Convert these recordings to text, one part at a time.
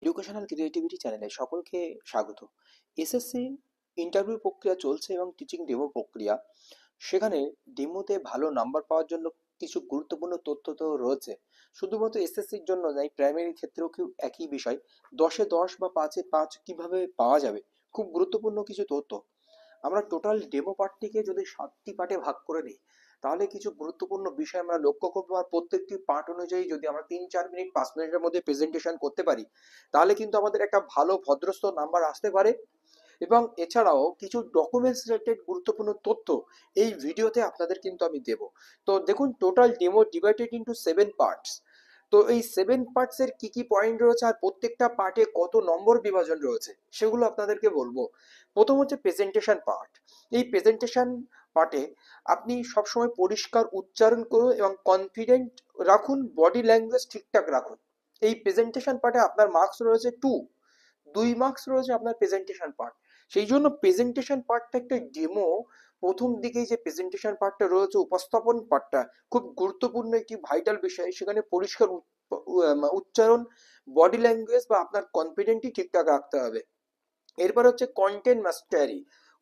Educational creativity চ্যানেলে সকলকে স্বাগত। এসএসসি ইন্টারভিউ প্রক্রিয়া চলছে এবং টিচিং ডেমো প্রক্রিয়া। সেখানে ডেমোতে ভালো নাম্বার পাওয়ার জন্য কিছু গুরুত্বপূর্ণ তথ্য তো রয়েছে। শুধুমাত্র এসএসসির জন্য নয়, প্রাইমারি ক্ষেত্রেও কি একই বিষয়। 10-এ 10 বা 5-এ 5 কিভাবে পাওয়া যাবে, খুব গুরুত্বপূর্ণ কিছু তথ্য। আমরা টোটাল ডেমো পার্টটিকে যদি 7টি পার্টে ভাগ করে নিই, তাহলে কিছু গুরুত্বপূর্ণ বিষয় আমরা লক্ষ্য করবো। আর প্রত্যেকটি পার্ট অনুযায়ী যদি আমরা 3-4 মিনিট 5 মিনিটের মধ্যে প্রেজেন্টেশন করতে পারি, তাহলে কিন্তু আমাদের একটা ভালো ভদ্রস্থ নাম্বার আসতে পারে। এবং এছাড়াও কিছু ডকুমেন্টস রিলেটেড গুরুত্বপূর্ণ তথ্য এই ভিডিওতে আপনাদের কিন্তু আমি দেব। তো দেখুন, total demo divided into 7 parts. তো এই 7 পার্টসের কি কি পয়েন্ট রয়েছে আর প্রত্যেকটা পার্টে কত নম্বর বিভাজন রয়েছে সেগুলো আপনাদেরকে বলবো। প্রথম হচ্ছে প্রেজেন্টেশন পার্ট। এই প্রেজেন্টেশন পার্টে আপনি সবসময় পরিষ্কার উচ্চারণ করুন এবং কনফিডেন্ট রাখুন, বডি ল্যাঙ্গুয়েজ ঠিকঠাক রাখুন। এই প্রেজেন্টেশন পার্টে আপনার মার্কস রয়েছে 2 মার্কস রয়েছে আপনার প্রেজেন্টেশন পার্ট। সেই জন্য প্রেজেন্টেশন পার্টটা একটা ডেমো। প্রথম দিকেই যে প্রেজেন্টেশন পার্টটা রয়েছে, উপস্থাপন পার্টটা খুব গুরুত্বপূর্ণ একটি ভাইটাল বিষয়। সেখানে পরিষ্কার উচ্চারণ, বডি ল্যাঙ্গুয়েজ বা আপনার কনফিডেন্টই ঠিকঠাক রাখতে হবে। এরপর হচ্ছে কন্টেন্ট মাস্টারি।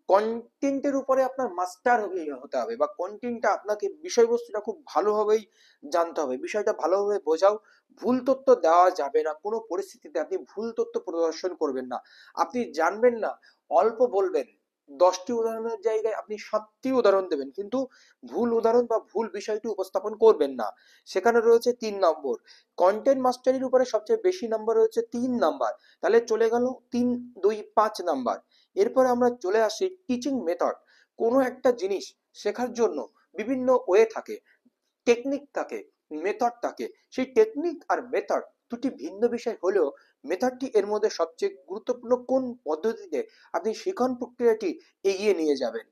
কন্টেন্টের উপরে আপনার মাস্টার হতে হবে, বা কন্টেন্টটা আপনাকে, বিষয়বস্তুটা খুব ভালোভাবেই জানতে হবে, বিষয়টা ভালোভাবে বোঝাও। ভুল তথ্য দেওয়া যাবে না, কোনো পরিস্থিতিতে আপনি ভুল তথ্য প্রদর্শন করবেন না। আপনি জানবেন না, অল্প বলবেন। 10টি উদাহরণের জায়গায় আপনি 7টি উদাহরণ দেবেন, কিন্তু ভুল উদাহরণ বা ভুল বিষয়টি উপস্থাপন করবেন না। সেখানে রয়েছে 3 নম্বর। কন্টেন্ট মাস্টারির উপরে সবচেয়ে বেশি নম্বর রয়েছে 3 নাম্বার। তাহলে চলে গেল 3, 2, 5 নাম্বার। এরপরে আমরা চলে আসি টিচিং মেথড। কোনো একটা জিনিস শেখার জন্য বিভিন্ন ওয়ে থাকে, টেকনিক থাকে, মেথড থাকে। সেই টেকনিক আর মেথড দুটি ভিন্ন বিষয় হলেও মেথডটি এর মধ্যে সবচেয়ে গুরুত্বপূর্ণ। কোন পদ্ধতিতে আপনি শিখন প্রক্রিয়াটি এগিয়ে নিয়ে যাবেন।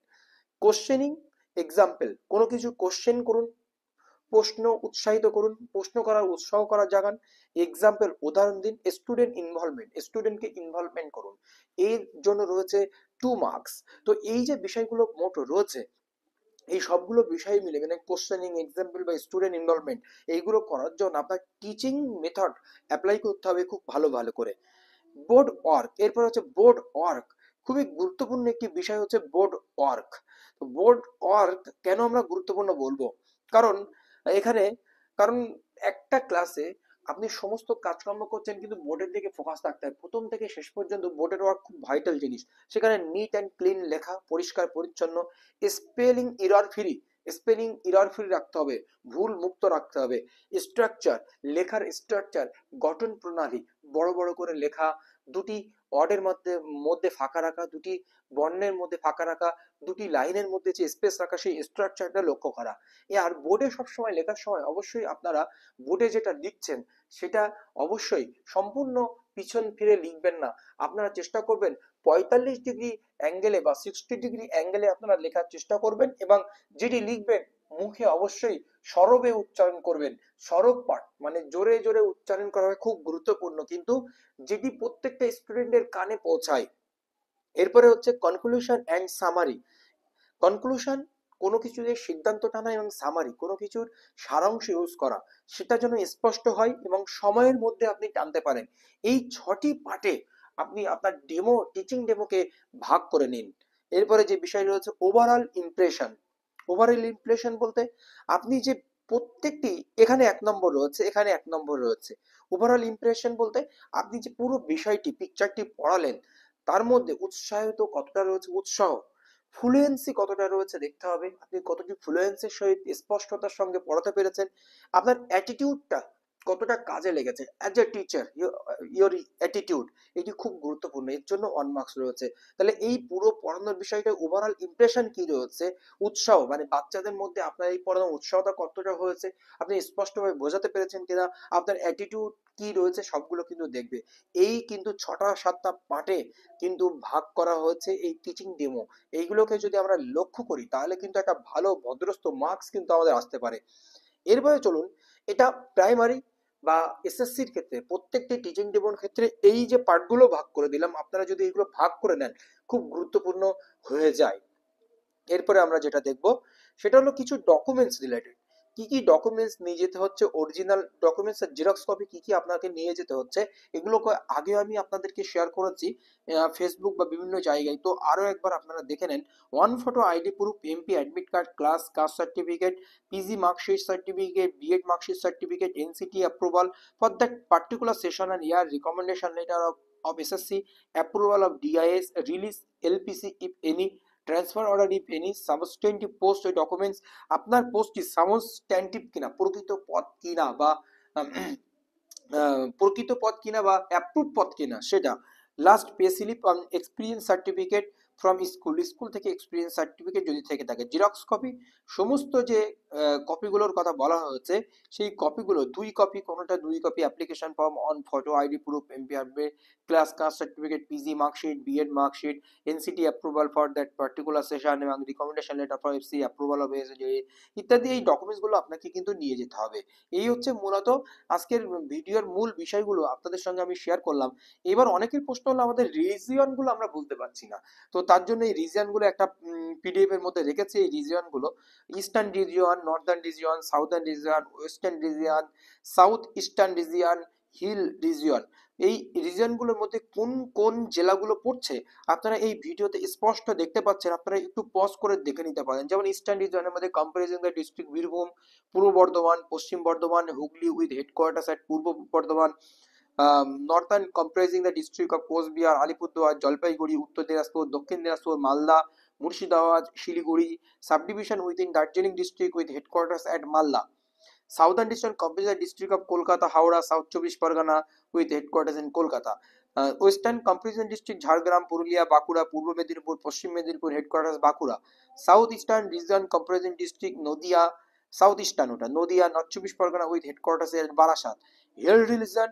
কোশ্চেনিং, এক্সাম্পল, কোনো কিছু কোশ্চেন করুন, প্রশ্ন উৎসাহিত করুন, প্রশ্ন করার উৎসাহ করা জাগান। এক্সাম্পল, উদাহরণ দিন। স্টুডেন্ট ইনভলভমেন্ট, স্টুডেন্টকে ইনভলভমেন্ট করুন। এর জন্য রয়েছে 2 মার্কস। তো এই যে বিষয়গুলো মোট রয়েছে, এই সবগুলো বিষয় মিলে মানে কোশ্চেনিং, এক্সাম্পল বা স্টুডেন্ট ইনভলভমেন্ট, এইগুলো করার জন্য আপনার টিচিং মেথড অ্যাপ্লাই করতে হবে খুব ভালো ভালো করে। বোর্ড ওয়ার্ক, এরপর হচ্ছে বোর্ড ওয়ার্ক। খুবই গুরুত্বপূর্ণ একটি বিষয় হচ্ছে বোর্ড ওয়ার্ক। তো বোর্ড ওয়ার্ক কেন আমরা গুরুত্বপূর্ণ বলবো, কারণ এখানে, কারণ একটা ক্লাসে আপনি সমস্ত কাজকর্ম করছেন, কিন্তু বোর্ডের দিকে ফোকাস রাখতে হয়। প্রথম থেকে শেষ পর্যন্ত বোর্ডের ওয়ার্ক খুব ভাইটাল জিনিস। সেখানে নিট অ্যান্ড ক্লিন লেখা, পরিষ্কার পরিচ্ছন্ন, spelling error free, spelling error free রাখতে হবে, ভুল মুক্ত রাখতে হবে। স্ট্রাকচার, লেখার স্ট্রাকচার, গঠন প্রণালী, বড় বড় করে লেখা, দুটি ওয়ার্ডের মধ্যে মধ্যে ফাঁকা রাখা, দুটি বর্ণের মধ্যে ফাঁকা রাখা, দুটি লাইনের মধ্যে যে স্পেস রাখা, সেই স্ট্রাকচারটা লক্ষ্য করা। আর বোর্ডে সবসময় লেখার সময় অবশ্যই আপনারা বোর্ডে যেটা লিখছেন সেটা অবশ্যই সম্পূর্ণ পিছন ফিরে লিখবেন না। আপনারা চেষ্টা করবেন 45 ডিগ্রি অ্যাঙ্গেলে বা 60 ডিগ্রি অ্যাঙ্গেলে আপনারা লেখার চেষ্টা করবেন, এবং যেটি লিখবেন মুখে অবশ্যই সরবে উচ্চারণ করবেন। সরব পাঠ মানে জোরে জোরে উচ্চারণ করা হয়, খুব গুরুত্বপূর্ণ, কিন্তু যেটি প্রত্যেকটা স্টুডেন্টের কানে পৌঁছায়। এরপরে হচ্ছে কনক্লুশন অ্যান্ড সামারি। কনক্লুশন, কোনো কিছুর সিদ্ধান্ত টানা, এবং সামারি, কোনো কিছুর সারাংশ ইউজ করা, সেটা যেন স্পষ্ট হয় এবং সময়ের মধ্যে আপনি টানতে পারেন। এই 6টি পার্টে আপনি আপনার ডেমো, টিচিং ডেমোকে ভাগ করে নিন। এরপরে যে বিষয় রয়েছে ওভারঅল ইমপ্রেশন। ওভারঅল ইমপ্রেশন বলতে আপনি যে প্রত্যেকটি, এখানে 1 নম্বর রয়েছে, এখানে 1 নম্বর রয়েছে। ওভারঅল ইমপ্রেশন বলতে আপনি যে পুরো বিষয়টি, পিকচারটি পড়ালেন, তার মধ্যে উৎসাহিত কতটা রয়েছে, উৎসাহ, ফ্লুয়েন্সি কতটা রয়েছে দেখতে হবে। আপনি কতটি ফ্লুয়েন্সির সহিত স্পষ্টতার সঙ্গে পড়াতে পেরেছেন, আপনার অ্যাটিটিউডটা কতটা কাজে লেগেছে as a teacher, your attitude, এটি খুব গুরুত্বপূর্ণ। এর জন্য 1 মার্কস রয়েছে। তাহলে এই পুরো পড়ানোর বিষয়টা ওভারঅল ইমপ্রেশন কি রয়েছে, উৎসাহ, মানে বাচ্চাদের মধ্যে আপনার এই পড়ানোর উৎসাহটা কতটা হয়েছে, আপনি স্পষ্টভাবে বোঝাতে পেরেছেন কিনা, আপনার অ্যাটিটিউড কি রয়েছে, সবগুলো কিন্তু দেখবে। এই কিন্তু 6টা 7টা পার্টে কিন্তু ভাগ করা হয়েছে এই টিচিং ডেমো। এইগুলোকে যদি আমরা লক্ষ্য করি, তাহলে কিন্তু একটা ভালো ভদ্রস্থ মার্কস কিন্তু আমাদের আসতে পারে। এরপরে চলুন, এটা প্রাইমারি বা এসএসসির ক্ষেত্রে, প্রত্যেকটি টিচিং ডেমোর ক্ষেত্রে এই যে পার্টগুলো ভাগ করে দিলাম, আপনারা যদি এগুলো ভাগ করে নেন, খুব গুরুত্বপূর্ণ হয়ে যায়। এরপরে আমরা যেটা দেখব সেটা হলো কিছু ডকুমেন্টস রিলেটেড। কি কি ডকুমেন্টস নিয়ে যেতে হচ্ছে, original documents are xerox copy কি কি আপনাকে নিয়ে যেতে হচ্ছে, এগুলো আগে আমি আপনাদেরকে শেয়ার করেছি ফেসবুক বা বিভিন্ন জায়গায়। তো আরো একবার আপনারা দেখে নেন। One photo ID proof, MP admit card, class caste certificate, PG marksheet certificate, BEd marksheet certificate, NCT approval for that particular session and year, recommendation letter of SSC, approval of DIS, release LPC if any, transfer order if any, substantive post ওই documents আপনার পোস্টটি substantive কিনা, প্রকৃত পদ কিনা বা প্রকৃত পদ কিনা বা অ্যাপ্রুভ পদ কিনা সেটা, last pay slip, experience certificate from school, school থেকে এক্সপিরিয়েন্স সার্টিফিকেট যদি থেকে থাকে, জেরক্স কপি, সমস্ত যে কপিগুলোর কথা বলা হয়েছে সেই কপিগুলো 2 কপি, কোনোটা 2 copy, application form, on photo ID proof, MP update, class caste certificate, PG marksheet, BEd marksheet, NCT approval for that particular session এবং recommendation letter for FC approval of SSG ইত্যাদি। এই ডকুমেন্টসগুলো আপনাকে কিন্তু নিয়ে যেতে হবে। এই হচ্ছে মূলত আজকের ভিডিওর মূল বিষয়গুলো আপনাদের সঙ্গে আমি শেয়ার করলাম। এবার অনেকের প্রশ্ন হলো আমাদের রিজিয়নগুলো আমরা বলতে পারছি না, তো তার জন্য এই রিজিয়নগুলো একটা পিডিএফ এর মধ্যে রেখেছি। এই রিজিয়নগুলো eastern region, northern region, southern region, western region, south eastern region, hill region, এই রিজিয়নগুলোর মধ্যে কোন কোন জেলাগুলো পড়ছে আপনারা এই ভিডিওতে স্পষ্ট দেখতে পাচ্ছেন। আপনারা একটু পজ করে দেখে নিতে পারেন। যেমন ইস্টার্ন রিজিয়নের মধ্যে comparison the district Birbhum, Purba Bardhaman, Paschim Bardhaman, Hooghly with headquarters at Purba Bardhaman, northern comprising the district of Coochbehar, Alipurduar, Jalpaiguri, Uttar Dinajpur, Dakshin Dinajpur, Malda, Murshidabad, Siliguri, subdivision within Darjeeling district with headquarters at Malda, southern district comprise the district of Kolkata, Howrah, south চব্বিশ Pargana with headquarters in Kolkata, western comparison district Jhargram, Purulia, Bankura, Purba Medinipur, Paschim Medinipur, headquarters Bankura, south eastern region comparison district Nadia, south eastern ওটা Nadia, north চব্বিশ Pargana with headquarters এর Barasat, hill region,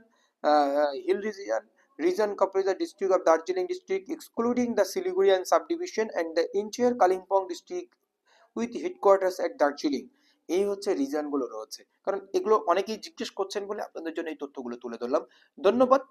hill region comprise the district of Darjeeling district excluding the Siliguri and subdivision and the entire Kalimpong district with headquarters at Darjeeling। এই হচ্ছে রিজনগুলো রয়েছে, কারণ এগুলো অনেকেই জিজ্ঞেস করছেন বলে আপনাদের জন্য এই তথ্যগুলো তুলে ধরলাম। ধন্যবাদ।